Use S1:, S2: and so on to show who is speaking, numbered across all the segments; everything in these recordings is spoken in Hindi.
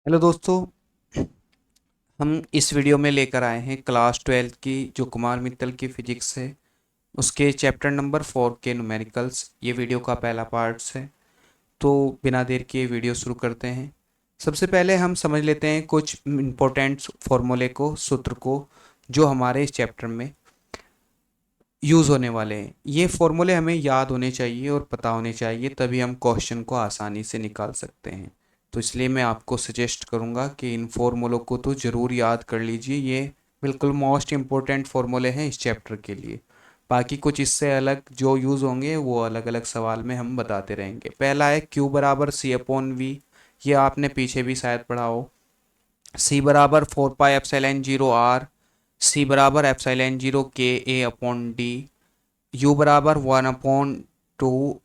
S1: हेलो दोस्तों। हम इस वीडियो में लेकर आए हैं क्लास 12 की जो कुमार मित्तल की फिजिक्स है उसके चैप्टर नंबर 4 के न्यूमेरिकल्स। ये वीडियो का पहला पार्ट्स है। तो बिना देर किए वीडियो शुरू करते हैं। सबसे पहले हम समझ लेते हैं कुछ इम्पोर्टेंट फॉर्मूले को, सूत्र को, जो हमारे इस चैप्टर में यूज़ होने वाले हैं। ये फॉर्मूले हमें याद होने चाहिए और पता होने चाहिए, तभी हम क्वेश्चन को आसानी से निकाल सकते हैं। तो इसलिए मैं आपको सजेस्ट करूँगा कि इन फॉर्मूलों को तो ज़रूर याद कर लीजिए। ये बिल्कुल मोस्ट इम्पोर्टेंट फॉर्मूले हैं इस चैप्टर के लिए। बाकी कुछ इससे अलग जो यूज़ होंगे वो अलग अलग सवाल में हम बताते रहेंगे। पहला है Q बराबर C अपॉन वी। ये आपने पीछे भी शायद पढ़ा हो। C बराबर 4 पाई एप्सिलॉन 0 R। C बराबर epsilon 0 K A upon D। You बराबर 1/2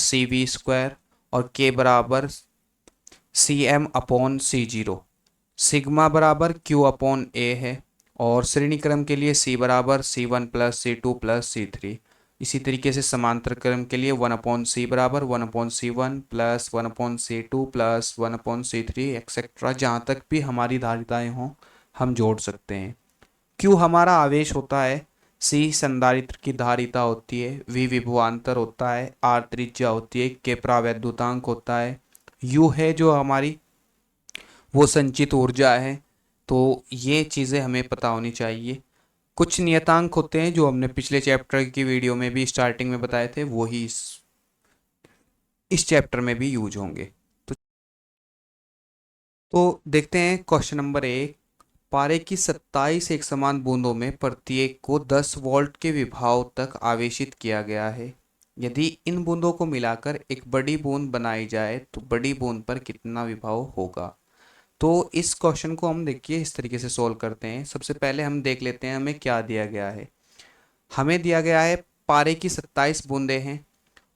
S1: CV² और के बराबर CM/C0। सिग्मा बराबर Q/A है। और श्रेणी क्रम के लिए C बराबर C1 + C2 + C3। इसी तरीके से समांतर क्रम के लिए 1/C बराबर 1/C1 + 1/C2 + 1/C3 एक्सेट्रा, जहाँ तक भी हमारी धारिताएं हों हम जोड़ सकते हैं। Q हमारा आवेश होता है। C संधारित्र की धारिता होती है। V विभवांतर होता है। R त्रिज्या होती है। K प्रावैद्युतांक होता है। U है जो हमारी वो संचित ऊर्जा है। तो ये चीज़ें हमें पता होनी चाहिए। कुछ नियतांक होते हैं जो हमने पिछले चैप्टर की वीडियो में भी स्टार्टिंग में बताए थे, वो ही इस चैप्टर में भी यूज होंगे। तो देखते हैं क्वेश्चन नंबर 1। पारे की 27 एक समान बूंदों में प्रत्येक को 10 वोल्ट के विभव तक आवेशित किया गया है। यदि इन बूंदों को मिलाकर एक बड़ी बूंद बनाई जाए तो बड़ी बूंद पर कितना विभव होगा। तो इस क्वेश्चन को हम देखिए इस तरीके से सोल्व करते हैं। सबसे पहले हम देख लेते हैं हमें क्या दिया गया है। हमें दिया गया है पारे की 27 बूंदें हैं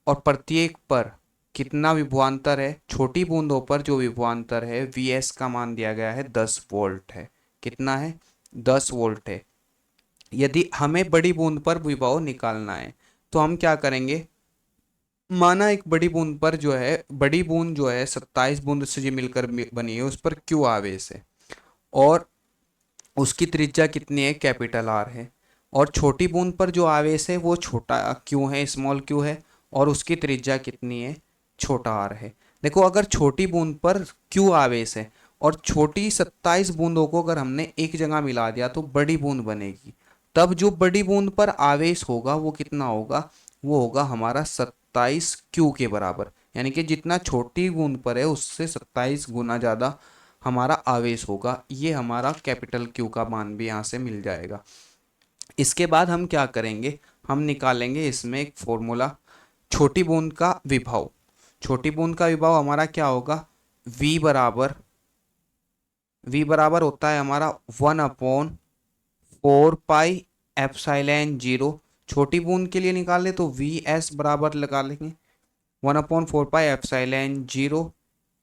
S1: और प्रत्येक पर कितना विभवांतर है। छोटी बूंदों पर जो विभवांतर है Vs का मान दिया गया है 10 वोल्ट है। कितना है? 10 वोल्ट है। यदि हमें बड़ी बूंद पर विभव निकालना है तो हम क्या करेंगे। माना एक बड़ी बूंद पर जो है, बड़ी बूंद जो है 27 बूंद से जो मिलकर बनी है, उस पर Q आवेश है और उसकी त्रिज्या कितनी है? कैपिटल R है। और छोटी बूंद पर जो आवेश है वो छोटा Q है, स्मॉल Q है, और उसकी त्रिज्या कितनी है? छोटा R है। देखो, अगर छोटी बूंद पर Q आवेश है और छोटी 27 बूंदों को अगर हमने एक जगह मिला दिया तो बड़ी बूंद बनेगी। तब जो बड़ी बूंद पर आवेश होगा वो कितना होगा? वो होगा हमारा 27 Q के बराबर। यानी कि जितना छोटी बूंद पर है उससे 27 गुना ज़्यादा हमारा आवेश होगा। ये हमारा कैपिटल Q का मान भी यहाँ से मिल जाएगा। इसके बाद हम क्या करेंगे, हम निकालेंगे इसमें एक फॉर्मूला, छोटी बूंद का विभव। छोटी बूंद का विभव हमारा क्या होगा? V बराबर होता है हमारा 1/4 पाई एप्सिलॉन 0। छोटी बूंद के लिए निकालें तो VS बराबर लगा लेंगे 1/4 पाई एप्सिलॉन 0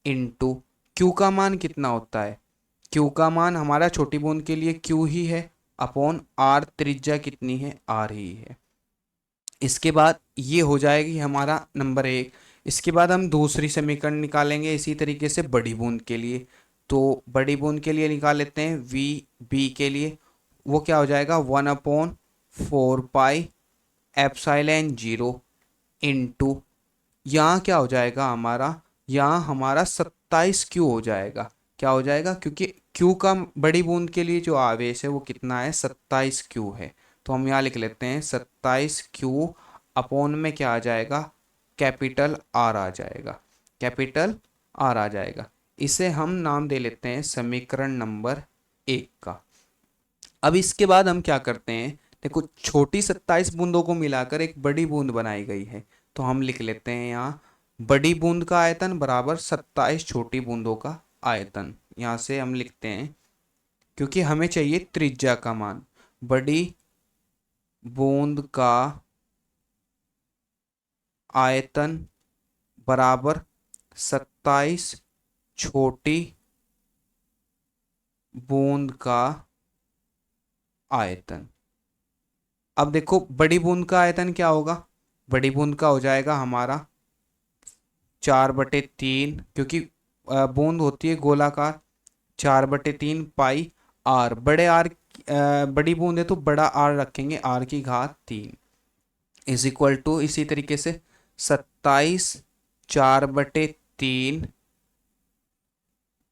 S1: इंटू Q का मान कितना होता है? Q का मान हमारा छोटी बूंद के लिए Q ही है, अपॉन R त्रिज्या कितनी है? R ही है। इसके बाद ये हो जाएगी हमारा नंबर 1। इसके बाद हम दूसरी समीकरण निकालेंगे इसी तरीके से बड़ी बूंद के लिए। तो बड़ी बूंद के लिए निकाल लेते हैं वी बी के लिए। वो क्या हो जाएगा? 1/4 पाई एप्सिलॉन 0 इंटू, यहाँ क्या हो जाएगा हमारा? यहाँ हमारा 27 Q हो जाएगा। क्या हो जाएगा? क्योंकि Q का बड़ी बूंद के लिए जो आवेश है वो कितना है? 27Q है। तो हम यहाँ लिख लेते हैं 27Q अपॉन में क्या आ जाएगा? कैपिटल R आ जाएगा। कैपिटल R आ जाएगा। इसे हम नाम दे लेते हैं समीकरण नंबर 1 का। अब इसके बाद हम क्या करते हैं, देखो छोटी 27 बूंदों को मिलाकर एक बड़ी बूंद बनाई गई है। तो हम लिख लेते हैं यहाँ बड़ी बूंद का आयतन बराबर 27 छोटी बूंदों का आयतन। यहाँ से हम लिखते हैं, क्योंकि हमें चाहिए त्रिज्या का मान। बड़ी बूंद का आयतन बराबर 27 छोटी बूंद का आयतन। अब देखो बड़ी बूंद का आयतन क्या होगा? बड़ी बूंद का हो जाएगा हमारा 4/3, क्योंकि बूंद होती है गोलाकार, 4/3 पाई आर, बड़े आर बड़ी बूंद है तो बड़ा आर रखेंगे, आर की घात 3 इज इक्वल टू इसी तरीके से 27 4/3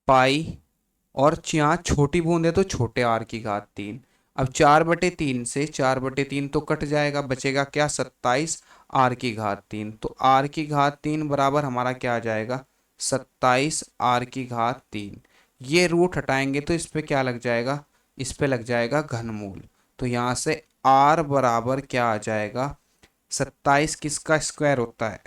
S1: पाई, और यहाँ छोटी बूंद है तो छोटे आर की घात 3। अब 4/3 से 4/3 तो कट जाएगा, बचेगा क्या 27 आर की घात 3। तो आर की घात 3 बराबर हमारा क्या आ जाएगा 27 आर की घात 3। ये रूट हटाएंगे तो इस पे क्या लग जाएगा, इस पे लग जाएगा घनमूल। तो यहाँ से आर बराबर क्या आ जाएगा 27 किसका स्क्वायर होता है,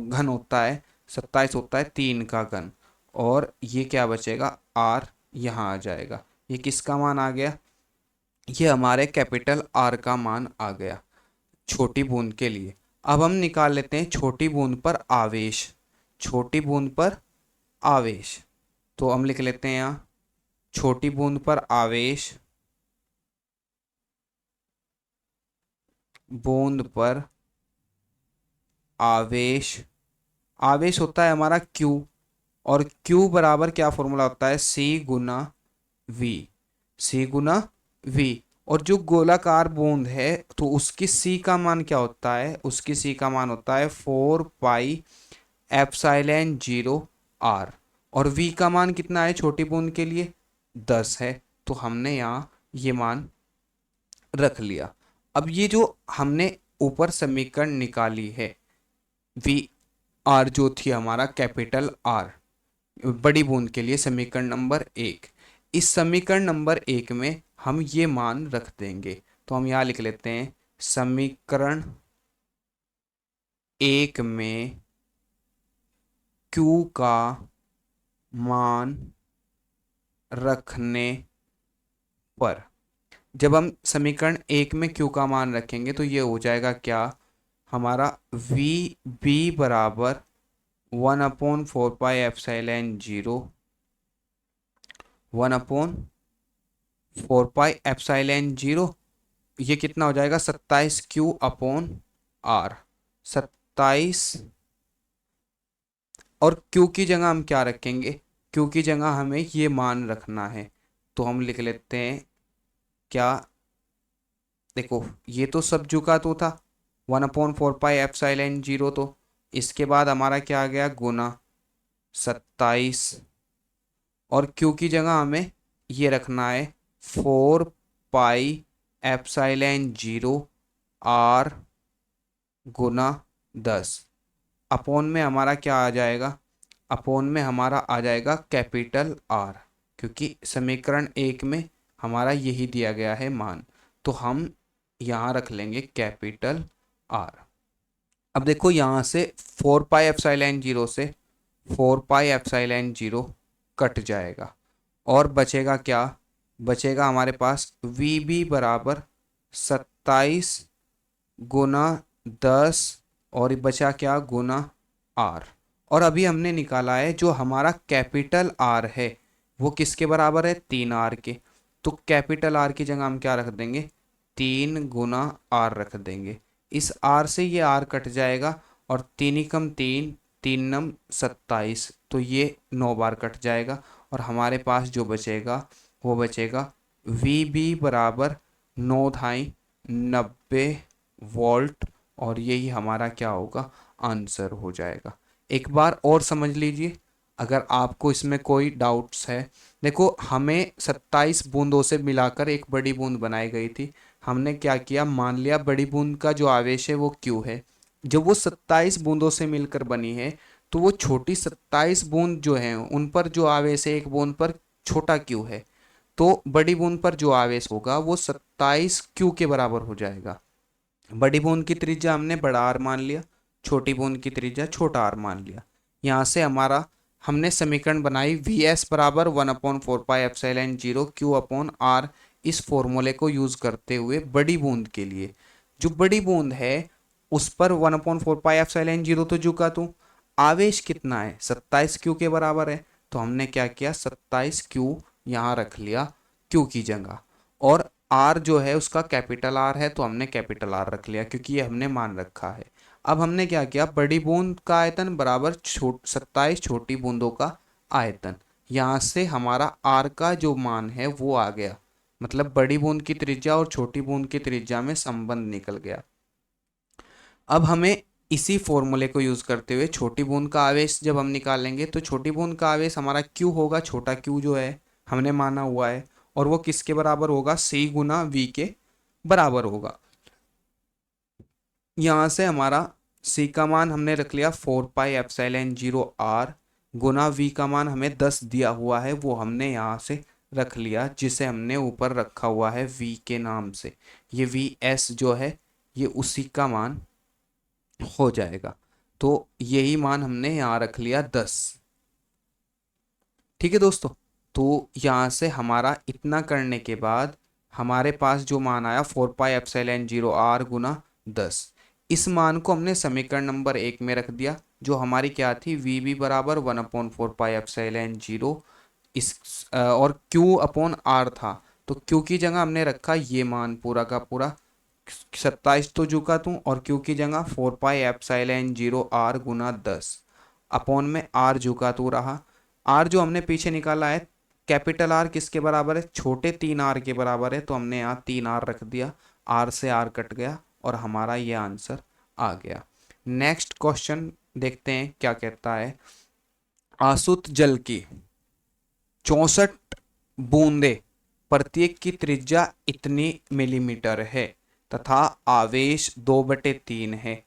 S1: घन होता है, 27 होता है 3 का घन, और ये क्या बचेगा आर यहाँ आ जाएगा। ये किसका मान आ गया, ये हमारे कैपिटल आर का मान आ गया छोटी बूंद के लिए। अब हम निकाल लेते हैं छोटी बूंद पर आवेश, छोटी बूंद पर आवेश। तो हम लिख लेते हैं यहाँ छोटी बूंद पर आवेश, बूंद पर आवेश, आवेश होता है हमारा Q, और Q बराबर क्या फॉर्मूला होता है C गुना V, C गुना V। और जो गोलाकार बूंद है तो उसकी C का मान क्या होता है, उसकी C का मान होता है 4 पाई एप्सिलॉन 0 R, और V का मान कितना है छोटी बूंद के लिए 10 है। तो हमने यहाँ ये मान रख लिया। अब ये जो हमने ऊपर समीकरण निकाली है वी आर जो थी हमारा कैपिटल आर बड़ी बूंद के लिए समीकरण नंबर 1, इस समीकरण नंबर 1 में हम ये मान रख देंगे। तो हम यहाँ लिख लेते हैं समीकरण 1 में Q का मान रखने पर, जब हम समीकरण 1 में Q का मान रखेंगे तो ये हो जाएगा क्या हमारा वी बी बराबर 1/4 पाई एप्सिलॉन 0, 1/4 पाई एप्सिलॉन 0, ये कितना हो जाएगा 27 Q अपॉन आर, 27। और Q की जगह हम क्या रखेंगे, Q की जगह हमें ये मान रखना है। तो हम लिख लेते हैं क्या, देखो ये तो सब झुका तो था 1/4 पाई एप्सिलॉन 0, तो इसके बाद हमारा क्या आ गया गुना 27, और Q की जगह हमें ये रखना है 4 पाई एप्सिलॉन 0 R गुना 10, अपोन में हमारा क्या आ जाएगा, अपोन में हमारा आ जाएगा कैपिटल R, क्योंकि समीकरण 1 में हमारा यही दिया गया है मान। तो हम यहाँ रख लेंगे कैपिटल R। अब देखो यहाँ से 4 पाई एप्सिलॉन 0 से 4 पाई एप्सिलॉन 0 कट जाएगा, और बचेगा क्या, बचेगा हमारे पास वी बी बराबर 27 गुना 10, और बचा क्या गुना आर। और अभी हमने निकाला है जो हमारा कैपिटल आर है वो किसके बराबर है 3R के। तो कैपिटल आर की जगह हम क्या रख देंगे 3 गुना आर रख देंगे। इस आर से ये आर कट जाएगा, और 3 × 3 3 नम 27, तो ये 9 बार कट जाएगा, और हमारे पास जो बचेगा वो बचेगा वी बी बराबर 9/90 वोल्ट, और यही हमारा क्या होगा आंसर हो जाएगा। एक बार और समझ लीजिए अगर आपको इसमें कोई डाउट्स है। देखो हमें 27 बूंदों से मिलाकर एक बड़ी बूंद बनाई गई थी। हमने क्या किया, मान लिया बड़ी बूंद का जो आवेश है वो Q है। जब वो 27 बूंदों से मिलकर बनी है तो वो छोटी 27 बूंद जो हैं उन पर जो आवेश है एक बूंद पर छोटा Q है, तो बड़ी बूंद पर जो आवेश होगा वो 27 Q के बराबर हो जाएगा। बड़ी बूंद की त्रिज्या हमने बड़ा आर मान लिया, छोटी बूंद की त्रिज्या छोटा आर मान लिया। यहाँ से हमारा हमने समीकरण बनाई वी एस बराबर 1/4 pi epsilon 0 Q upon R, इस फॉर्मूले को यूज करते हुए बड़ी बूंद के लिए। जो बड़ी बूंद है उस पर 1/4 पाई एप्सिलॉन 0 तो झुका, तो आवेश कितना है 27 Q के बराबर है। तो हमने क्या किया 27 Q यहाँ रख लिया Q की जगह, और आर जो है उसका कैपिटल आर है तो हमने कैपिटल आर रख लिया क्योंकि ये हमने मान रखा है। अब हमने क्या किया, बड़ी बूंद का आयतन बराबर 27 छोटी बूंदों का आयतन, यहाँ से हमारा आर का जो मान है वो आ गया, मतलब बड़ी बूंद की त्रिज्या और छोटी बूंद की त्रिज्या में संबंध निकल गया। अब हमें इसी फॉर्मूले को यूज करते हुए छोटी बूंद का आवेश जब हम निकालेंगे तो छोटी बूंद का आवेश हमारा क्यू होगा, छोटा क्यू जो है हमने माना हुआ है, और वो किसके बराबर होगा, सी गुना वी के बराबर होगा। यहाँ से हमारा सी का मान हमने रख लिया 4 पाई एप्सिलॉन 0 आर, गुना वी का मान हमें 10 दिया हुआ है वो हमने यहाँ से रख लिया, जिसे हमने ऊपर रखा हुआ है वी के नाम से। ये वी एस जो है ये उसी का मान हो जाएगा। तो यही मान हमने यहाँ रख लिया 10। ठीक है दोस्तों, तो यहाँ से हमारा इतना करने के बाद हमारे पास जो मान आया 4 पाई एप्सिलॉन 0 आर गुना 10, इस मान को हमने समीकरण नंबर 1 में रख दिया, जो हमारी क्या थी, वी बी बराबर 1/4 पाई एप्सिलॉन 0 इस और क्यू अपॉन आर था, तो क्यू की जगह हमने रखा ये मान पूरा का पूरा 27 तो झुका तू, और क्यू की जगह 4 पाई एप्सिलॉन 0 आर गुना 10 अपॉन में आर झुका तू रहा। आर जो हमने पीछे निकाला है, कैपिटल आर किसके बराबर है, छोटे 3 आर के बराबर है, तो हमने यहाँ 3 आर रख दिया, आर से आर कट गया और हमारा ये आंसर आ गया। नेक्स्ट क्वेश्चन देखते हैं क्या कहता है। आसुत जल की 64 बूंदे, प्रत्येक की त्रिज्या इतनी मिलीमीटर है तथा आवेश 2/3 है।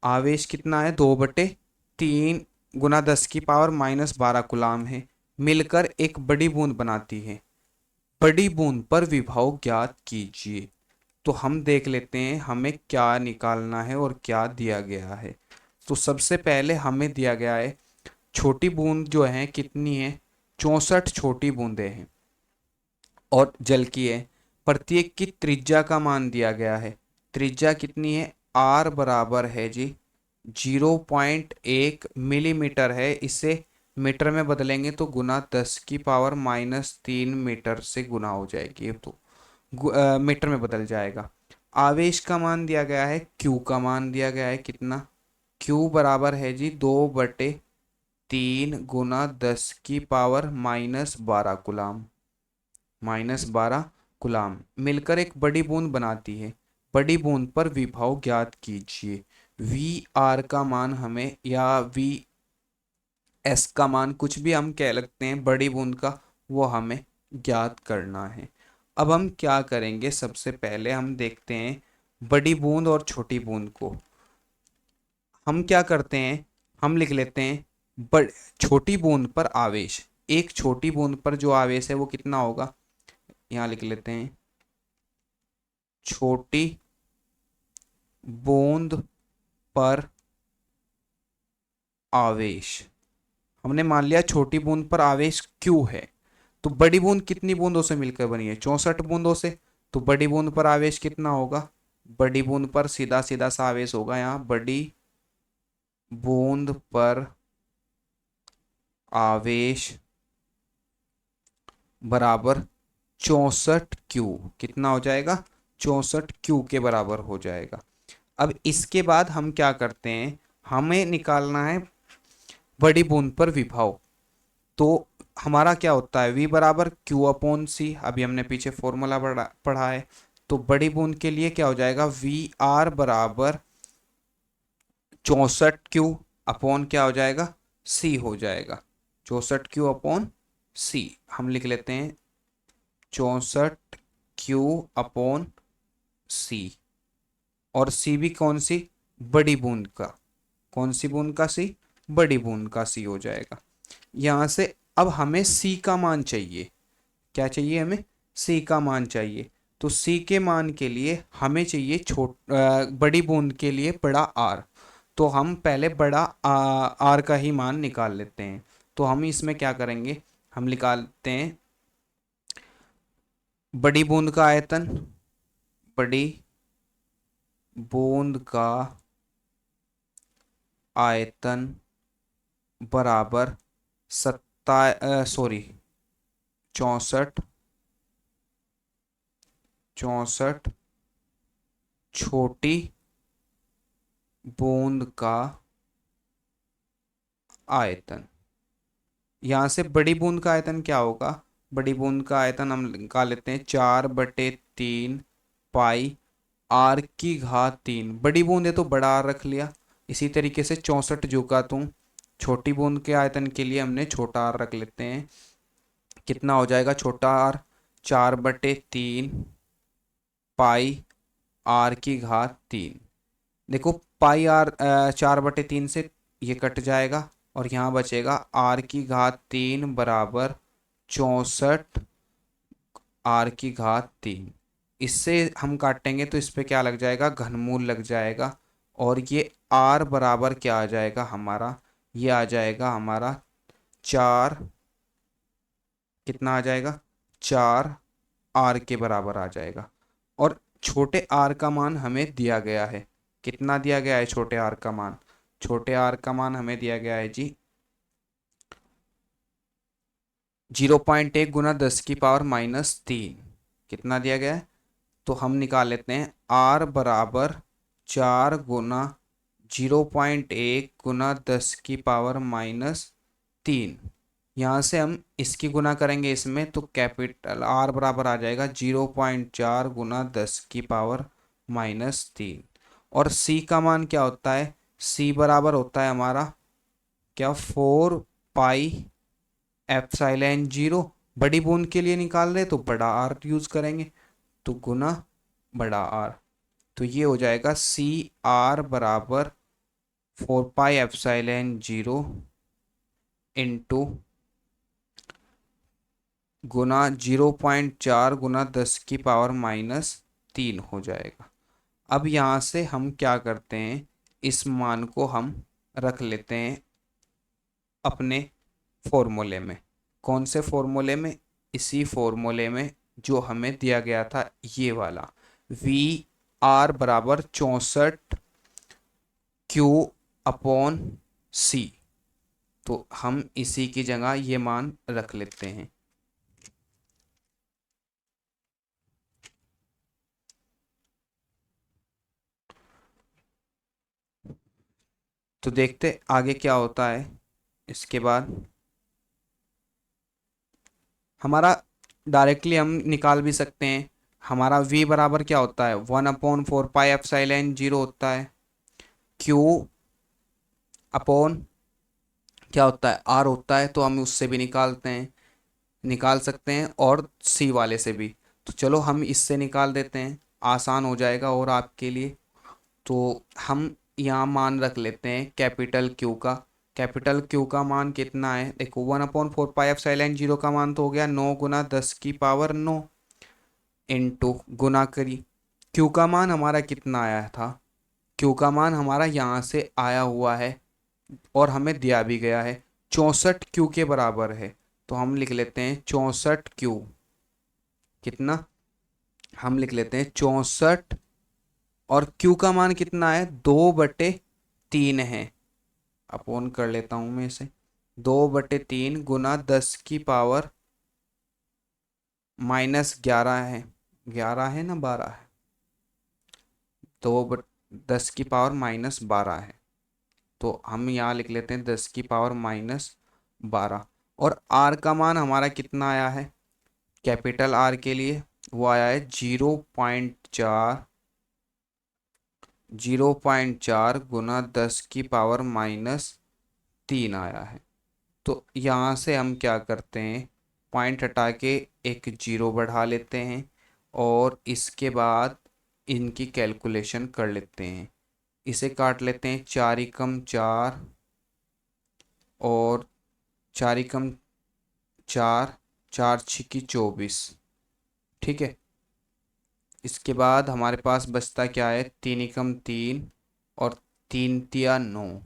S1: आवेश कितना है, 2/3 गुना 10⁻⁻12 कुलाम है, मिलकर एक बड़ी बूंद बनाती है। बड़ी बूंद पर विभव ज्ञात कीजिए। तो हम देख लेते हैं हमें क्या निकालना है और क्या दिया गया है। तो सबसे पहले हमें दिया गया है छोटी बूंद जो है कितनी है, 64 छोटी बूंदें हैं और जल की है। प्रत्येक की त्रिज्या का मान दिया गया है, त्रिज्या कितनी है, आर बराबर है जी 0.1 मिलीमीटर है। इसे मीटर में बदलेंगे तो गुना 10⁻³ मीटर से गुना हो जाएगी, तो मीटर में बदल जाएगा। आवेश का मान दिया गया है, क्यू का मान दिया गया है कितना, क्यू बराबर है जी 2/3 गुना 10⁻⁻12 कुलाम, -12 कुलाम, मिलकर एक बड़ी बूंद बनाती है। बड़ी बूंद पर विभव ज्ञात कीजिए। वी आर का मान हमें, या वी एस का मान, कुछ भी हम कह लगते हैं, बड़ी बूंद का वो हमें ज्ञात करना है। अब हम क्या करेंगे, सबसे पहले हम देखते हैं बड़ी बूंद और छोटी बूंद को। हम क्या करते हैं, हम लिख लेते हैं बड़ छोटी बूंद पर आवेश, एक छोटी बूंद पर जो आवेश है वो कितना होगा, यहाँ लिख लेते हैं छोटी बूंद पर आवेश। हमने मान लिया छोटी बूंद पर आवेश क्यू है, तो बड़ी बूंद कितनी बूंदों से मिलकर बनी है, 64 बूंदों से, तो बड़ी बूंद पर आवेश कितना होगा, बड़ी बूंद पर सीधा सीधा सा आवेश होगा यहाँ, बड़ी बूंद पर आवेश बराबर 64 क्यू, कितना हो जाएगा, 64 क्यू के बराबर हो जाएगा। अब इसके बाद हम क्या करते हैं, हमें निकालना है बड़ी बूंद पर विभव। तो हमारा क्या होता है, V बराबर क्यू अपॉन सी, अभी हमने पीछे फॉर्मूला पढ़ा है। तो बड़ी बूंद के लिए क्या हो जाएगा, वी आर बराबर 64 क्यू अपॉन क्या हो जाएगा, सी हो जाएगा, 64 क्यू अपॉन सी। हम लिख लेते हैं 64 क्यू अपॉन सी, और सी भी कौन सी, बड़ी बूंद का, कौन सी बूंद का सी, बड़ी बूंद का सी हो जाएगा। यहां से अब हमें सी का मान चाहिए, क्या चाहिए हमें, सी का मान चाहिए। तो सी के मान के लिए हमें चाहिए बड़ी बूंद के लिए बड़ा आर, तो हम पहले बड़ा आर का ही मान निकाल लेते हैं। तो हम इसमें क्या करेंगे, हम निकालते हैं बड़ी बूंद का आयतन, बड़ी बूंद का आयतन बराबर 64 छोटी बूंद का आयतन। यहाँ से बड़ी बूंद का आयतन क्या होगा, बड़ी बूंद का आयतन हम निकाल लेते हैं 4/3 पाई आर की घात 3। बड़ी बूंद है तो बड़ा आर रख लिया। इसी तरीके से 64 जो का तुम छोटी बूंद के आयतन के लिए हमने छोटा आर रख लेते हैं। कितना हो जाएगा छोटा आर, 4/3 पाई आर की घात 3। देखो पाई आर 4/3 से ये कट जाएगा और यहाँ बचेगा आर की घात 3 बराबर 64 आर की घात 3। इससे हम काटेंगे तो इस पे क्या लग जाएगा, घनमूल लग जाएगा। और ये आर बराबर क्या आ जाएगा हमारा, ये आ जाएगा हमारा 4, कितना आ जाएगा 4 आर के बराबर आ जाएगा। और छोटे आर का मान हमें दिया गया है, कितना दिया गया है छोटे आर का मान, छोटे आर का मान हमें दिया गया है जी 0.1 गुना 10⁻³ कितना दिया गया है। तो हम निकाल लेते हैं आर बराबर 4 गुना 0.1 गुना 10⁻³ यहाँ से हम इसकी गुना करेंगे इसमें तो कैपिटल आर बराबर आ जाएगा 0.4 गुना 10⁻³ और सी का मान क्या होता है, सी बराबर होता है हमारा क्या 4πε0। बड़ी बूंद के लिए निकाल रहे तो बड़ा आर यूज करेंगे तो गुना बड़ा आर। तो ये हो जाएगा सी आर बराबर 4πε0 इंटू गुना 0.4 गुना 10⁻³ हो जाएगा। अब यहाँ से हम क्या करते हैं, इस मान को हम रख लेते हैं अपने फॉर्मूले में। कौन से फॉर्मूले में, इसी फॉर्मूले में जो हमें दिया गया था ये वाला वी आर बराबर 64 Q/C। तो हम इसी की जगह ये मान रख लेते हैं। तो देखते आगे क्या होता है। इसके बाद हमारा डायरेक्टली हम निकाल भी सकते हैं, हमारा v बराबर क्या होता है 1/4πε0 होता है, q अपॉन क्या होता है r होता है। तो हम उससे भी निकाल सकते हैं और c वाले से भी। तो चलो हम इससे निकाल देते हैं, आसान हो जाएगा और आपके लिए। तो हम यहाँ मान रख लेते हैं कैपिटल Q का। कैपिटल Q का मान कितना है, देखो 1/4πε0 का मान तो हो गया 9 गुना 10⁻9 इंटू गुना करी। Q का मान हमारा कितना आया था, Q का मान हमारा यहाँ से आया हुआ है और हमें दिया भी गया है 64 Q के बराबर है। तो हम लिख लेते हैं 64Q, कितना हम लिख लेते हैं 64 और Q का मान कितना है 2/3 है। अपोन कर लेता हूं मैं इसे, 2/3 गुना 10⁻11 है, 11 है ना 12 है, 10⁻12 है। तो हम यहाँ लिख लेते हैं 10⁻12। और R का मान हमारा कितना आया है, कैपिटल R के लिए वो आया है 0.4 गुना 10⁻³ आया है। तो यहाँ से हम क्या करते हैं, पॉइंट हटा के एक जीरो बढ़ा लेते हैं और इसके बाद इनकी कैलकुलेशन कर लेते हैं। इसे काट लेते हैं 4×4 और 4×4, 4×6=24। ठीक है, इसके बाद हमारे पास बचता क्या है 3×3 और 3×3=9।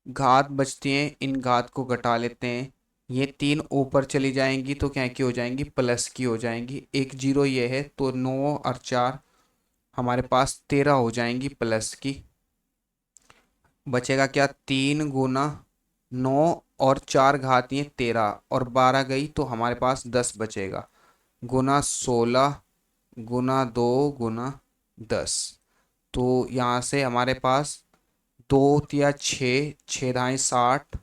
S1: घात बचती हैं, इन घात को घटा लेते हैं। ये 3 ऊपर चली जाएंगी तो क्या की हो जाएंगी, प्लस की हो जाएंगी। एक जीरो ये है तो 9 और 4 हमारे पास 13 हो जाएंगी प्लस की। बचेगा क्या 3×9 और 4 घात ये 13 और 12 गई तो हमारे पास 10 बचेगा, गुना 16 गुना 2 गुना 10। तो यहाँ से हमारे पास 2 या 6, 6×60,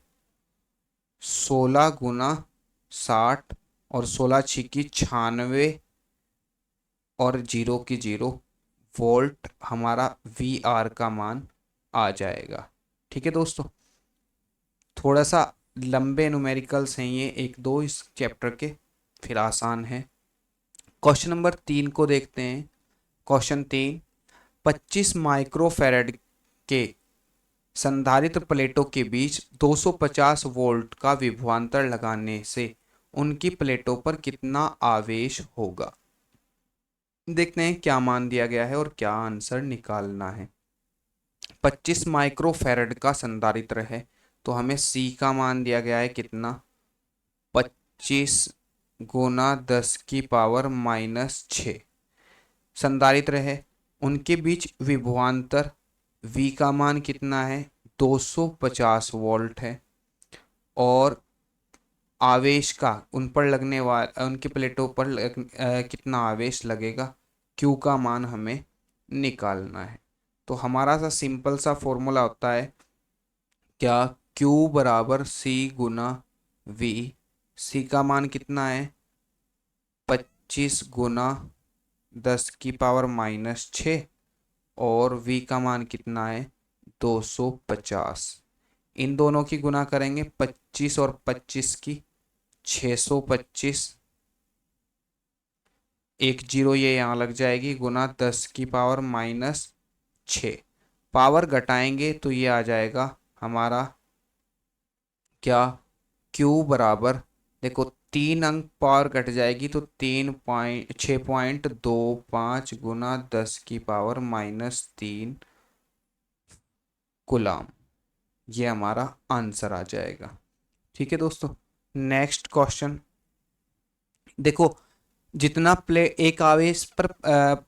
S1: 16 गुना 60 और 16 छिकी 96 और 0 की 0 वोल्ट हमारा वी आर का मान आ जाएगा। ठीक है दोस्तों, थोड़ा सा लंबे न्यूमेरिकल्स हैं ये, एक दो इस चैप्टर के, फिर आसान है। क्वेश्चन नंबर 3 को देखते हैं। क्वेश्चन 3, 25 माइक्रोफैरड के संधारित्र प्लेटों के बीच 250 वोल्ट का विभवांतर लगाने से उनकी प्लेटों पर कितना आवेश होगा। देखते हैं क्या मान दिया गया है और क्या आंसर निकालना है। 25 माइक्रोफैरड का संधारित्र है, तो हमें सी का मान दिया गया है कितना, 25 गुना 10 की पावर -6 संधारित्र है। उनके बीच विभवांतर V का मान कितना है, 250 वोल्ट है। और आवेश का उन पर लगने वाला, उनकी प्लेटों पर कितना आवेश लगेगा, Q का मान हमें निकालना है। तो हमारा सा सिंपल सा फॉर्मूला होता है क्या, Q बराबर C गुना V। C का मान कितना है, 25 गुना 10 की पावर -6 और V का मान कितना है, 250। इन दोनों की गुना करेंगे, 25 और 25 की 625, एक जीरो ये यहाँ लग जाएगी, गुना 10 की पावर -6। पावर घटाएंगे तो ये आ जाएगा हमारा क्या, Q बराबर, देखो 3 अंक पावर घट जाएगी तो 6.25 गुना 10 की पावर -3 कुलाम, ये हमारा आंसर आ जाएगा। ठीक है दोस्तों, नेक्स्ट क्वेश्चन देखो, जितना एक आवेश पर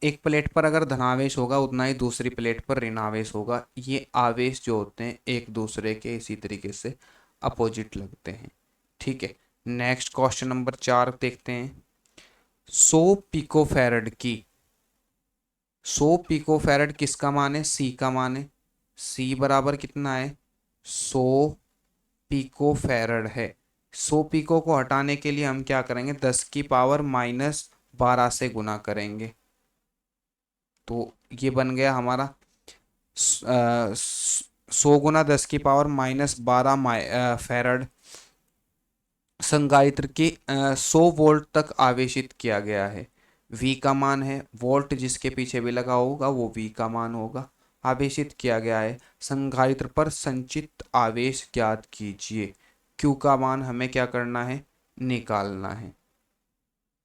S1: एक प्लेट पर अगर धनावेश होगा उतना ही दूसरी प्लेट पर ऋणावेश होगा। ये आवेश जो होते हैं एक दूसरे के इसी तरीके से अपोजिट लगते हैं। ठीक है, नेक्स्ट क्वेश्चन नंबर 4 देखते हैं। 100 पिकोफैरड की, 100 पिकोफैरड किसका मान है, सी का मान है। सी बराबर कितना है, 100 पिकोफैरड है। 100 पिको को हटाने के लिए हम क्या करेंगे, 10 की पावर -12 से गुना करेंगे, तो ये बन गया हमारा 100 गुना 10 की पावर -12 फैरड संधारित्र के 100 वोल्ट तक आवेशित किया गया है। V का मान है, वोल्ट जिसके पीछे भी लगा होगा वो V का मान होगा। आवेशित किया गया है, संधारित्र पर संचित आवेश ज्ञात कीजिए। Q का मान हमें क्या करना है, निकालना है।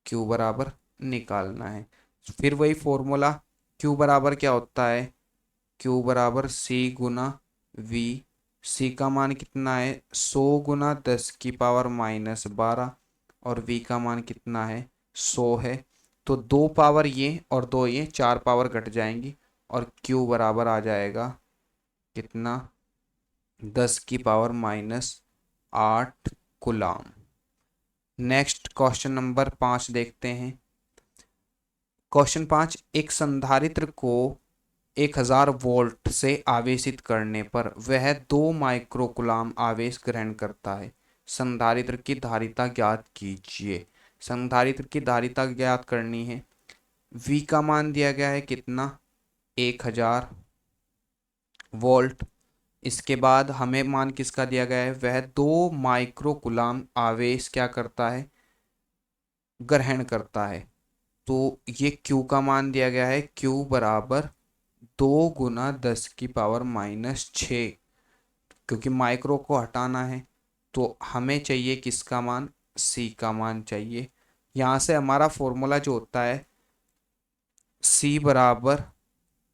S1: Q बराबर निकालना है, फिर वही फॉर्मूला, Q बराबर क्या होता है, Q बराबर C गुना V। C का मान कितना है, 100 गुना 10 की पावर -12 और V का मान कितना है, 100 है। तो 2 पावर ये और 2 ये, 4 पावर घट जाएंगी और Q बराबर आ जाएगा कितना, 10 की पावर -8 कुलाम। नेक्स्ट क्वेश्चन नंबर 5 देखते हैं। क्वेश्चन 5, एक संधारित्र को 1000 वोल्ट से आवेशित करने पर वह 2 माइक्रोकुलाम आवेश ग्रहण करता है। संधारित्र की धारिता ज्ञात कीजिए। संधारित्र की धारिता ज्ञात करनी है। V का मान दिया गया है कितना, 1000 वोल्ट। इसके बाद हमें मान किसका दिया गया है, वह 2 माइक्रोकुलाम आवेश क्या करता है, ग्रहण करता है। तो ये Q का मान दिया गया है, Q बराबर 2 गुना 10 की पावर -6, क्योंकि माइक्रो को हटाना है तो हमें चाहिए किसका मान, C का मान चाहिए। यहाँ से हमारा फॉर्मूला जो होता है C बराबर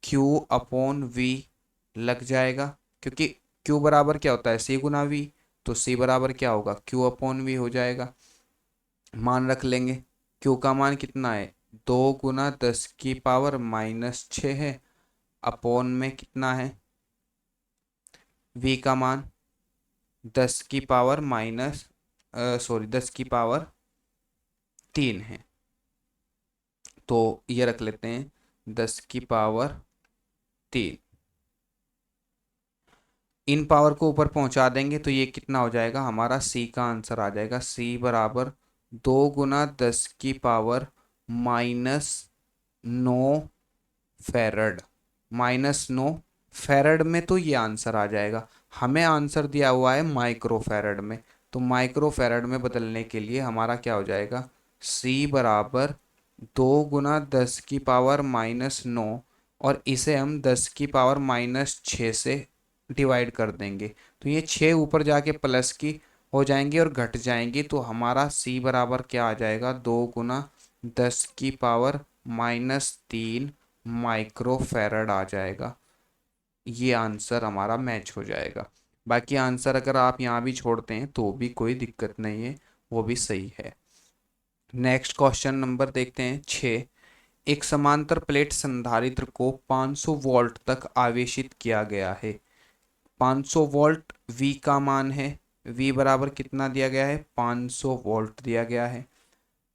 S1: Q अपॉन V लग जाएगा, क्योंकि Q बराबर क्या होता है, C गुना V, तो C बराबर क्या होगा, Q अपॉन V हो जाएगा। मान रख लेंगे, Q का मान कितना है, 2 गुना 10 की पावर -6 है, अपॉन में कितना है, V का मान 10 की पावर 3 है। तो ये रख लेते हैं 10 की पावर 3। इन पावर को ऊपर पहुंचा देंगे तो ये कितना हो जाएगा, हमारा सी का आंसर आ जाएगा। सी बराबर 2 × 10⁻⁹ -9 फैरड में तो ये आंसर आ जाएगा। हमें आंसर दिया हुआ है माइक्रो फैरड में, तो माइक्रो फैरड में बदलने के लिए हमारा क्या हो जाएगा, सी बराबर 2 × 10⁻⁻9 और इसे हम 10⁻⁻6 से डिवाइड कर देंगे तो ये 6 ऊपर जाके प्लस की हो जाएंगी और घट जाएंगी, तो हमारा सी बराबर क्या आ जाएगा, 2 × 10⁻³ माइक्रो फैरड आ जाएगा। ये आंसर हमारा मैच हो जाएगा। बाकी आंसर अगर आप यहाँ भी छोड़ते हैं तो भी कोई दिक्कत नहीं है, वो भी सही है। नेक्स्ट क्वेश्चन नंबर देखते हैं 6। एक समांतर प्लेट संधारित्र को 500 वोल्ट तक आवेशित किया गया है। 500 वोल्ट V का मान है। V बराबर कितना दिया गया है, 500 वोल्ट दिया गया है।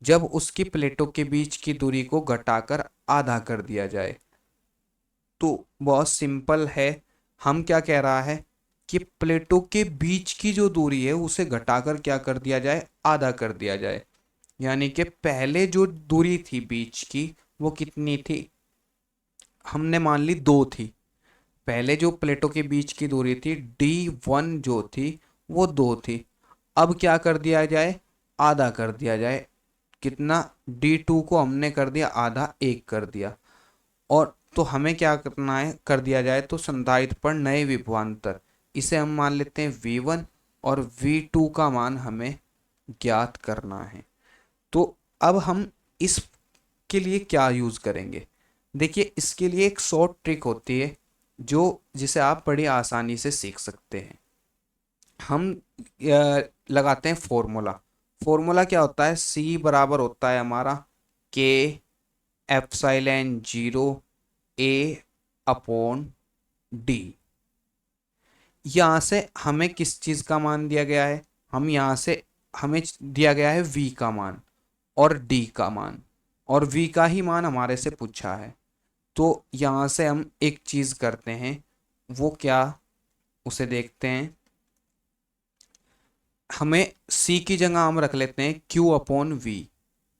S1: जब उसकी प्लेटों के बीच की दूरी को घटाकर आधा कर दिया जाए, तो बहुत सिंपल है। हम क्या कह रहा है कि प्लेटों के बीच की जो दूरी है उसे घटाकर क्या कर दिया जाए, आधा कर दिया जाए। यानी कि पहले जो दूरी थी बीच की वो कितनी थी, हमने मान ली 2 थी। पहले जो प्लेटों के बीच की दूरी थी D1 जो थी वो 2 थी। अब क्या कर दिया जाए, आधा कर दिया जाए। कितना, D2 को हमने कर दिया आधा, 1 कर दिया। और तो हमें क्या करना है, कर दिया जाए तो संधारित्र पर नए विभवांतर, इसे हम मान लेते हैं V1 और V2 का मान हमें ज्ञात करना है। तो अब हम इसके लिए क्या यूज करेंगे, देखिए इसके लिए एक शॉर्ट ट्रिक होती है जो जिसे आप बड़ी आसानी से सीख सकते हैं। हम लगाते हैं फॉर्मूला। फॉर्मूला क्या होता है, सी बराबर होता है हमारा के एप्सिलॉन 0 A/D। यहाँ से हमें किस चीज़ का मान दिया गया है, हम यहाँ से हमें दिया गया है V का मान और D का मान, और V का ही मान हमारे से पूछा है। तो यहाँ से हम एक चीज़ करते हैं, वो क्या, उसे देखते हैं। हमें C की जगह हम रख लेते हैं Q/V।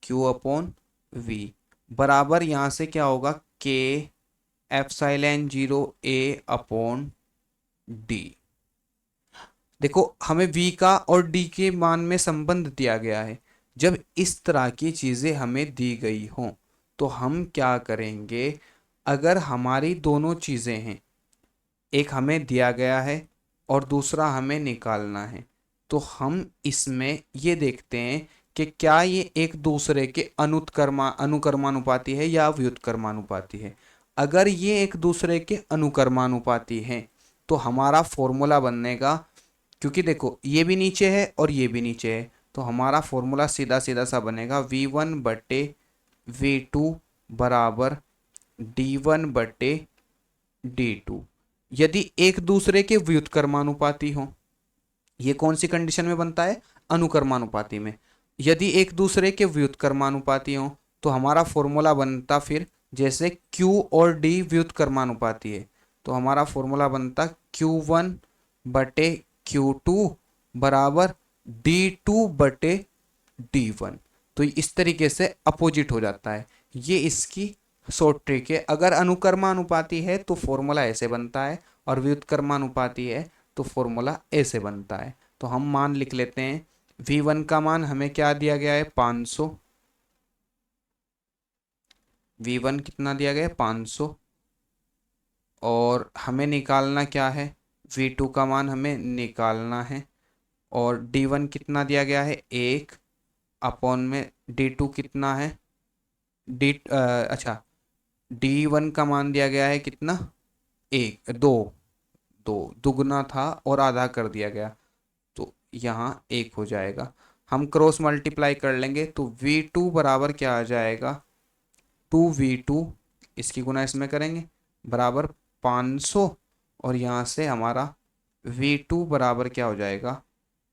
S1: Q/V बराबर यहाँ से क्या होगा, K एप्सिलॉन 0 A/D। देखो हमें V का और D के मान में संबंध दिया गया है। जब इस तरह की चीज़ें हमें दी गई हों तो हम क्या करेंगे, अगर हमारी दोनों चीज़ें हैं, एक हमें दिया गया है और दूसरा हमें निकालना है, तो हम इसमें ये देखते हैं कि क्या ये एक दूसरे के अनुकर्मानुपाती है या व्युत्क्रमानुपाती है। अगर ये एक दूसरे के अनुकर्मानुपाती हैं तो हमारा फॉर्मूला बनेगा, क्योंकि देखो ये भी नीचे है और ये भी नीचे है, तो हमारा फॉर्मूला सीधा सीधा सा बनेगा V1/V2 बराबर D1/D2। यदि एक दूसरे के व्युत्क्रमानुपाती हो, ये कौन सी कंडीशन में बनता है, अनुकर्मानुपाती में। यदि एक दूसरे के व्युत्क्रमानुपाती हो तो हमारा फॉर्मूला बनता फिर, जैसे Q और D व्युत्क्रमानुपाती है तो हमारा फॉर्मूला बनता Q1/Q2 बराबर D2/D1। तो इस तरीके से अपोजिट हो जाता है। ये इसकी शॉर्ट ट्रिक है। अगर अनुकर्मानुपाती है तो फॉर्मूला ऐसे बनता है और व्युत्क्रमानुपाती है तो फॉर्मूला ऐसे बनता है। तो हम मान लिख लेते हैं, V1 का मान हमें क्या दिया गया है, 500। V1 कितना दिया गया है, 500। और हमें निकालना क्या है, V2 का मान हमें निकालना है। और D1 कितना दिया गया है, 1 अपॉन में D2 कितना है, अच्छा D1 का मान दिया गया है कितना, 1 2 2 दुगना था और आधा कर दिया गया, तो यहाँ 1 हो जाएगा। हम क्रॉस मल्टीप्लाई कर लेंगे तो V2 बराबर क्या आ जाएगा, 2V2, इसकी गुना इसमें करेंगे बराबर 500। और यहाँ से हमारा V2 बराबर क्या हो जाएगा,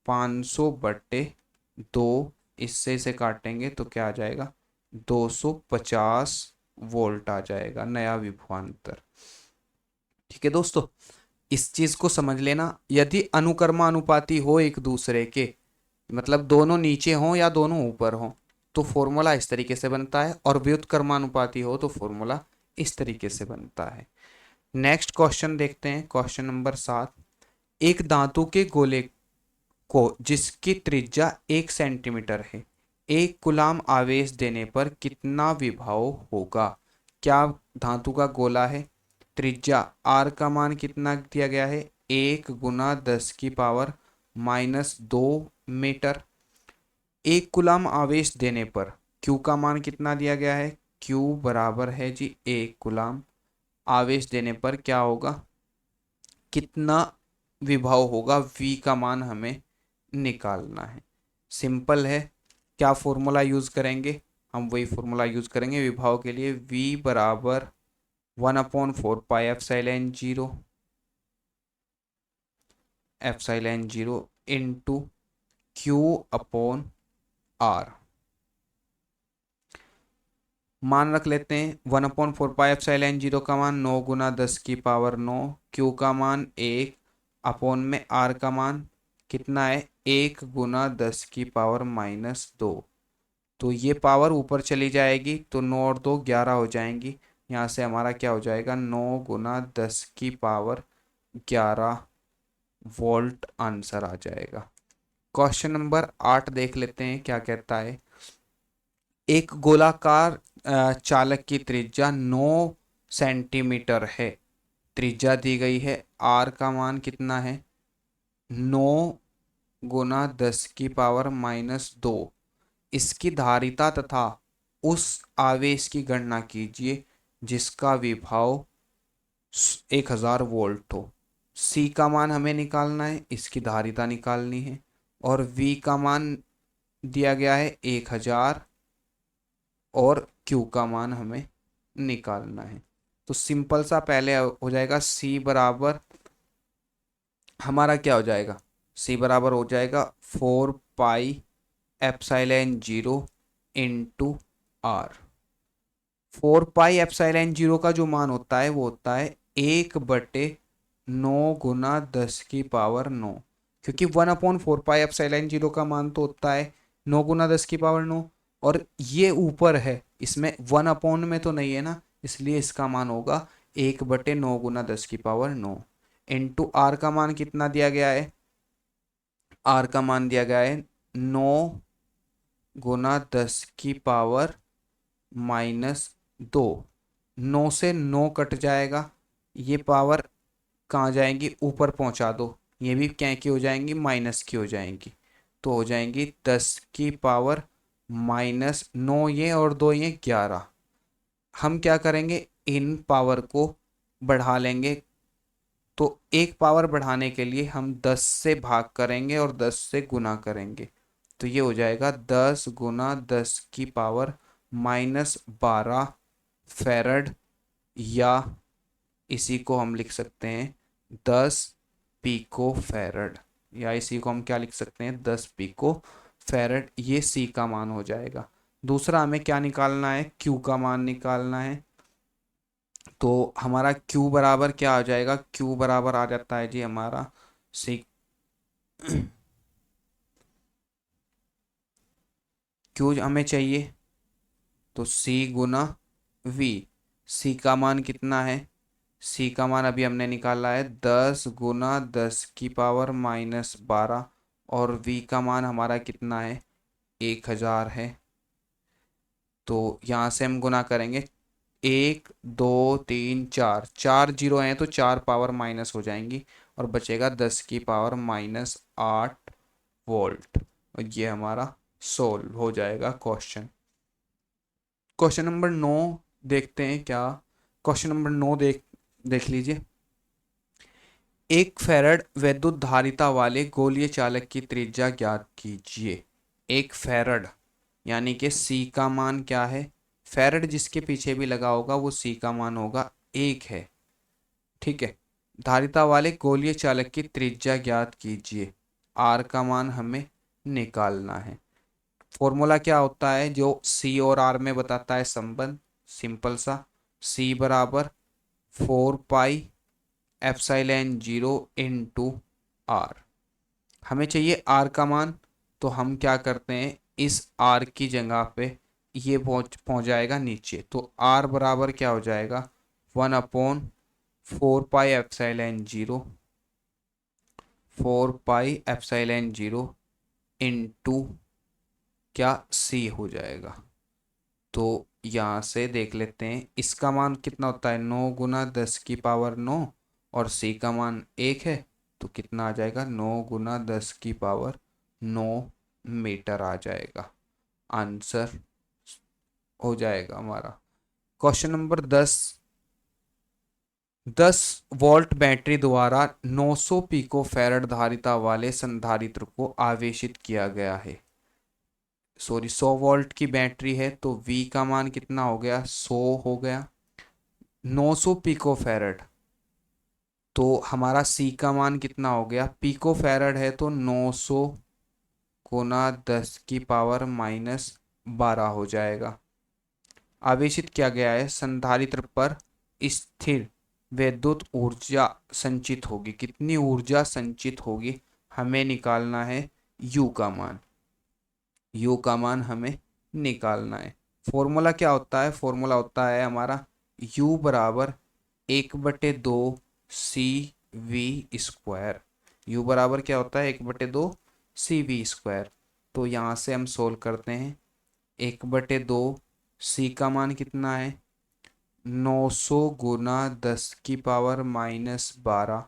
S1: 500/2, इससे इसे काटेंगे तो क्या आ जाएगा, 250 वोल्ट आ जाएगा, नया विभवांतर। ठीक है दोस्तों, इस चीज को समझ लेना। यदि अनुकर्मानुपाती हो एक दूसरे के, मतलब दोनों नीचे हों या दोनों ऊपर हों, तो फॉर्मूला इस तरीके से बनता है, और व्युत्क्रमानुपाती हो तो फॉर्मूला इस तरीके से बनता है। नेक्स्ट क्वेश्चन देखते हैं, क्वेश्चन नंबर 7। एक धातु के गोले को जिसकी त्रिज्या 1 सेंटीमीटर है, 1 कूलाम आवेश देने पर कितना विभव होगा। क्या धातु का गोला है, त्रिज्या r का मान कितना दिया गया है, 1 × 10⁻⁻2 मीटर। 1 कूलाम आवेश देने पर q का मान कितना दिया गया है, q बराबर है जी 1 कूलाम आवेश देने पर क्या होगा, कितना विभव होगा, v का मान हमें निकालना है। सिंपल है। क्या फॉर्मूला यूज करेंगे, हम वही फॉर्मूला यूज करेंगे विभव के लिए। v बराबर 1/4 pi epsilon zero into Q/R। मान रख लेते हैं 1/4 पाई एप्सिलॉन जीरो का मान 9 × 10⁻⁹, Q का मान 1 R का मान कितना है, 1 × 10⁻⁻2। तो ये पावर ऊपर चली जाएगी, तो 9 और 2 11 हो जाएंगी। यहाँ से हमारा क्या हो जाएगा, 9 × 10⁻11 वोल्ट आंसर आ जाएगा। क्वेश्चन नंबर 8 देख लेते हैं क्या कहता है। एक गोलाकार चालक की त्रिज्या 9 सेंटीमीटर है। त्रिज्या दी गई है, r का मान कितना है, 9 × 10⁻⁻2। इसकी धारिता तथा उस आवेश की गणना कीजिए जिसका विभव 1000 वोल्ट हो। C का मान हमें निकालना है, इसकी धारिता निकालनी है, और V का मान दिया गया है 1000, और Q का मान हमें निकालना है। तो सिंपल सा पहले हो जाएगा C बराबर, हमारा क्या हो जाएगा, C बराबर हो जाएगा 4 pi epsilon zero into R। 4 pi epsilon zero का जो मान होता है वो होता है 1/9 × 10⁻⁹, क्योंकि 1/4 पाई एप्सिलॉन जीरो का मान तो होता है 9 × 10⁻⁹, और ये ऊपर है, इसमें 1 में तो नहीं है ना, इसलिए इसका मान होगा 1/9 × 10⁻⁹। इंटू R का मान कितना दिया गया है, R का मान दिया गया है 9 × 10⁻⁻2। 9 से 9 कट जाएगा, ये पावर कहाँ जाएंगी, ऊपर पहुंचा दो, ये भी क्या की हो जाएंगी, माइनस की हो जाएंगी। तो हो जाएंगी 10⁻⁻9, ये और 2 ये 11। हम क्या करेंगे, इन पावर को बढ़ा लेंगे, तो एक पावर बढ़ाने के लिए हम 10 से भाग करेंगे और 10 से गुना करेंगे। तो ये हो जाएगा 10 × 10⁻⁻12 फैरड, या इसी को हम लिख सकते हैं 10 पिको फैरड, या इसी को हम क्या लिख सकते हैं, 10 पिको फैरड। ये C का मान हो जाएगा। दूसरा हमें क्या निकालना है, Q का मान निकालना है। तो हमारा Q बराबर क्या आ जाएगा, Q बराबर आ जाता है जी हमारा C। Q हमें चाहिए तो C गुना V। C का मान कितना है, C का मान अभी हमने निकाला है 10 × 10⁻⁻12, और V का मान हमारा कितना है, 1000 है। तो यहाँ से हम गुना करेंगे, 1 2 3 4, 4 जीरो हैं तो 4 पावर माइनस हो जाएंगी, और बचेगा 10⁻⁸ वोल्ट। और ये हमारा सोल्व हो जाएगा क्वेश्चन। क्वेश्चन नंबर 9 देखते हैं क्या। क्वेश्चन नंबर 9 देख लीजिए। एक फैरड वैद्युत धारिता वाले गोलीय चालक की त्रिज्या ज्ञात कीजिए। एक फैरड यानी कि C का मान क्या है, फैरड जिसके पीछे भी लगा होगा वो C का मान होगा 1 है, ठीक है। धारिता वाले गोलीय चालक की त्रिज्या ज्ञात कीजिए, R का मान हमें निकालना है। फॉर्मूला क्या होता है जो C और R में बताता है संबंध, सिंपल सा, C बराबर 4 पाई एप्सिलॉन 0 इंटू आर। हमें चाहिए आर का मान, तो हम क्या करते हैं, इस आर की जगह पे ये पहुंच जाएगा नीचे, तो आर बराबर क्या हो जाएगा, 1/4 pi epsilon 0, 4 pi epsilon 0 into क्या सी हो जाएगा। तो यहाँ से देख लेते हैं इसका मान कितना होता है, 9 × 10⁻⁹ और सी का मान 1 है, तो कितना आ जाएगा, 9 × 10⁻⁹ मीटर आ जाएगा। आंसर हो जाएगा हमारा। क्वेश्चन नंबर 10 वोल्ट बैटरी द्वारा 900 पिको फैराड धारिता वाले संधारित्र को आवेशित किया गया है। सॉरी, 100 वोल्ट की बैटरी है, तो V का मान कितना हो गया, 100 हो गया। 900 पिको फैराड, तो हमारा C का मान कितना हो गया, पिको फैराड है तो 900 × 10⁻⁻12 हो जाएगा। आवेशित किया गया है, संधारित्र पर स्थिर विद्युत ऊर्जा संचित होगी। कितनी ऊर्जा संचित होगी हमें निकालना है, U का मान। U का मान हमें निकालना है। फॉर्मूला क्या होता है, फॉर्मूला होता है हमारा U बराबर 1/2 CV²। U बराबर क्या होता है, 1/2 CV²। तो यहाँ से हम सोल्व करते हैं, 1/2 C का मान कितना है, 900 × 10⁻⁻12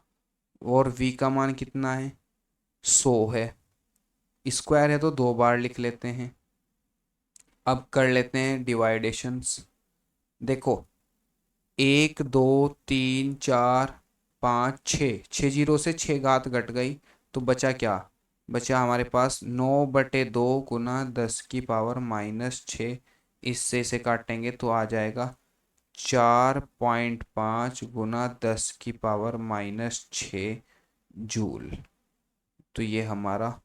S1: और V का मान कितना है, 100 है। स्क्वायर है तो 2 बार लिख लेते हैं। अब कर लेते हैं डिवाइडेशंस। देखो 1 2 3 4 5 6, 6 जीरो से 6 घात घट गई, तो बचा क्या, बचा हमारे पास 9/2 × 10⁻⁻6। इससे इसे काटेंगे तो आ जाएगा 4.5 × 10⁻⁻6 जूल। तो ये हमारा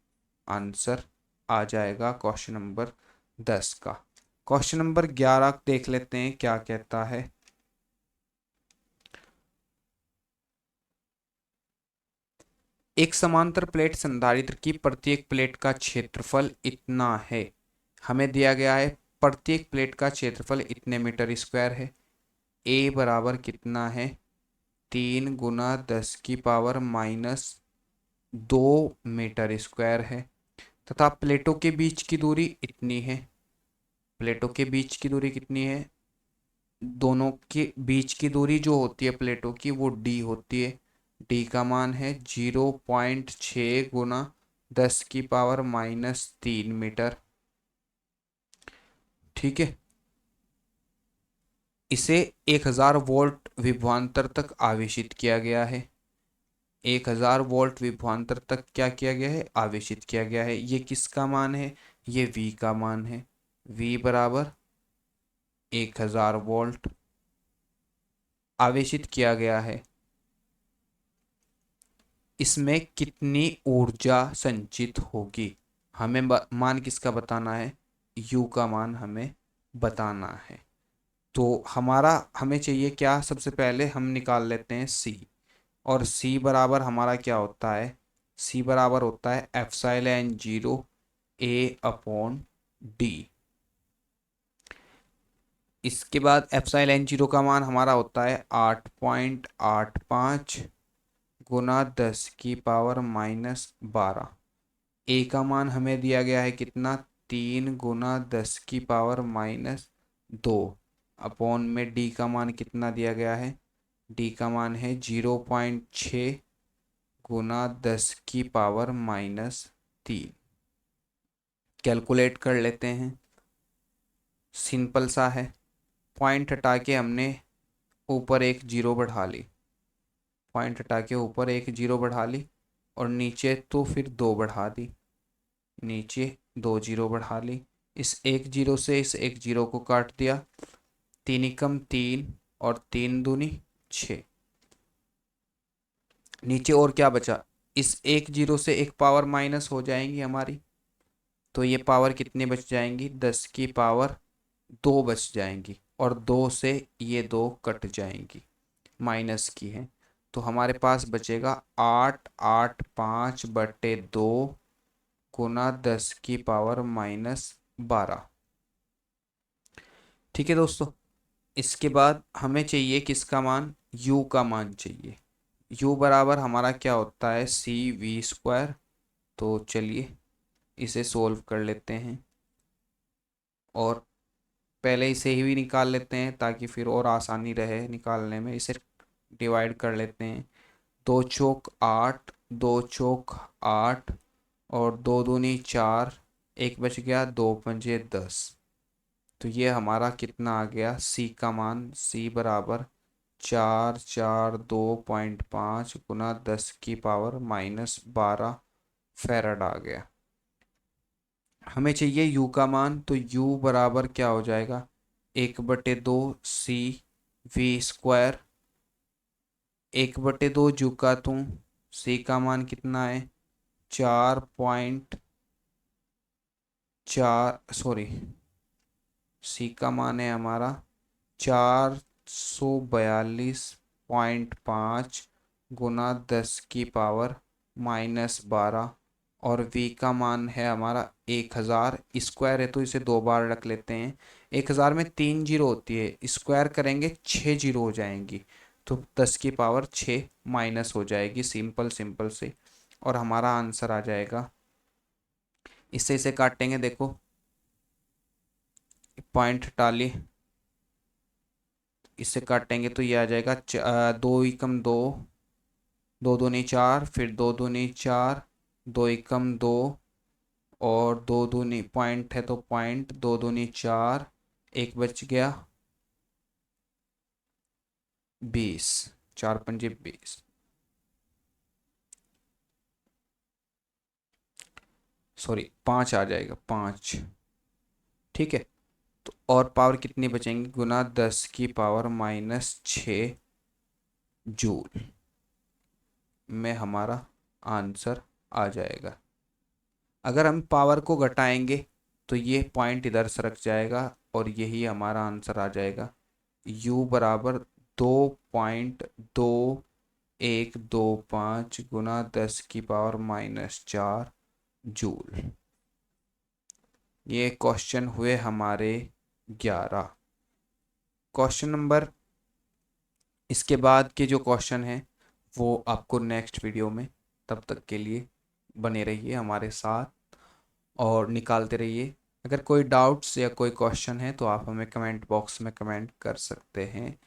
S1: आंसर आ जाएगा क्वेश्चन नंबर 10 का। क्वेश्चन नंबर 11 देख लेते हैं क्या कहता है। एक समांतर प्लेट संधारित्र की प्रत्येक प्लेट का क्षेत्रफल इतना है। हमें दिया गया है प्रत्येक प्लेट का क्षेत्रफल इतने मीटर स्क्वायर है। ए बराबर कितना है, 3 × 10⁻⁻2 मीटर स्क्वायर है, तथा प्लेटों के बीच की दूरी इतनी है। प्लेटों के बीच की दूरी कितनी है, दोनों के बीच की दूरी जो होती है प्लेटों की वो d होती है। d का मान है 0.6 × 10⁻³ मीटर। ठीक है, इसे 1000 वोल्ट विभवांतर तक आवेशित किया गया है। 1000 वोल्ट विभवांतर तक क्या किया गया है, आवेशित किया गया है। ये किसका मान है, ये V का मान है। V बराबर 1000 वोल्ट आवेशित किया गया है। इसमें कितनी ऊर्जा संचित होगी, हमें मान किसका बताना है, U का मान हमें बताना है। तो हमें चाहिए क्या, सबसे पहले हम निकाल लेते हैं C, और C बराबर हमारा क्या होता है, C बराबर होता है एप्सिलॉन 0 A/d। इसके बाद एप्सिलॉन 0 का मान हमारा होता है 8.85 × 10⁻⁻12। ए का मान हमें दिया गया है कितना, 3 × 10⁻⁻2 अपॉन में डी का मान कितना दिया गया है, डी का मान है 0.6 × 10⁻⁻3। कैलकुलेट कर लेते हैं, सिंपल सा है। पॉइंट हटा के हमने ऊपर एक जीरो बढ़ा ली, पॉइंट हटा के ऊपर एक जीरो बढ़ा ली, और नीचे तो फिर 2 बढ़ा दी, नीचे 2 जीरो बढ़ा ली। इस एक जीरो से इस एक जीरो को काट दिया, 3 एकम 3 और 3 दूनी 6। नीचे और क्या बचा, इस एक जीरो से एक पावर माइनस हो जाएंगी हमारी, तो ये पावर कितनी बच जाएंगी, 10⁻2 बच जाएंगी, और 2 से ये 2 कट जाएंगी, माइनस की है। तो हमारे पास बचेगा 8/5/2 गुना 10⁻⁻12। ठीक है दोस्तों, इसके बाद हमें चाहिए किसका मान, u का मान चाहिए। u बराबर हमारा क्या होता है, CV²। तो चलिए इसे सोल्व कर लेते हैं और पहले इसे ही भी निकाल लेते हैं ताकि फिर और आसानी रहे निकालने में। इसे डिवाइड कर लेते हैं, 2 चौक 8, 2 चौक 8 और 2 दूनी 4, एक बच गया, 2 पंजे 10। तो ये हमारा कितना आ गया, c का मान, c बराबर 442.5 गुना 10⁻⁻12 फैराड आ गया। हमें चाहिए u का मान, तो u बराबर क्या हो जाएगा, 1/2 CV²। 1/2 जू का तू, c का मान कितना है, 4.4 का मान है हमारा 442.5 गुना 10⁻⁻12 और v का मान है हमारा 1000। स्क्वायर है तो इसे 2 बार रख लेते हैं। 1000 में 3 जीरो होती है, स्क्वायर करेंगे 6 जीरो हो जाएंगी, तो 10⁻6 माइनस हो जाएगी, सिंपल सिंपल से। और हमारा आंसर आ जाएगा, इससे इसे काटेंगे, देखो पॉइंट टाली, इससे काटेंगे तो ये आ जाएगा 2 एकम 2, 2 दूनी 4, फिर 2 दूनी 4, 2 एकम 2 और 2 दूनी पॉइंट है तो पॉइंट, 2 दूनी 4, एक बच गया 20, 4 पंजे 20। सॉरी 5 आ जाएगा, 5। ठीक है, तो और पावर कितनी बचेंगी, गुना 10⁻⁻6 जूल में हमारा आंसर आ जाएगा। अगर हम पावर को घटाएंगे तो ये पॉइंट इधर सरक जाएगा और यही हमारा आंसर आ जाएगा, u बराबर 2.2125 गुना 10⁻⁻4 जूल। ये क्वेश्चन हुए हमारे 11 क्वेश्चन नंबर। इसके बाद के जो क्वेश्चन हैं वो आपको नेक्स्ट वीडियो में, तब तक के लिए बने रहिए हमारे साथ और निकालते रहिए। अगर कोई डाउट्स या कोई क्वेश्चन है तो आप हमें कमेंट बॉक्स में कमेंट कर सकते हैं।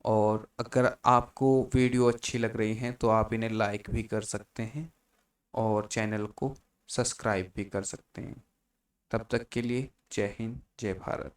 S1: और अगर आपको वीडियो अच्छी लग रही है तो आप इन्हें लाइक भी कर सकते हैं और चैनल को सब्सक्राइब भी कर सकते हैं। तब तक के लिए जय हिंद, जय भारत।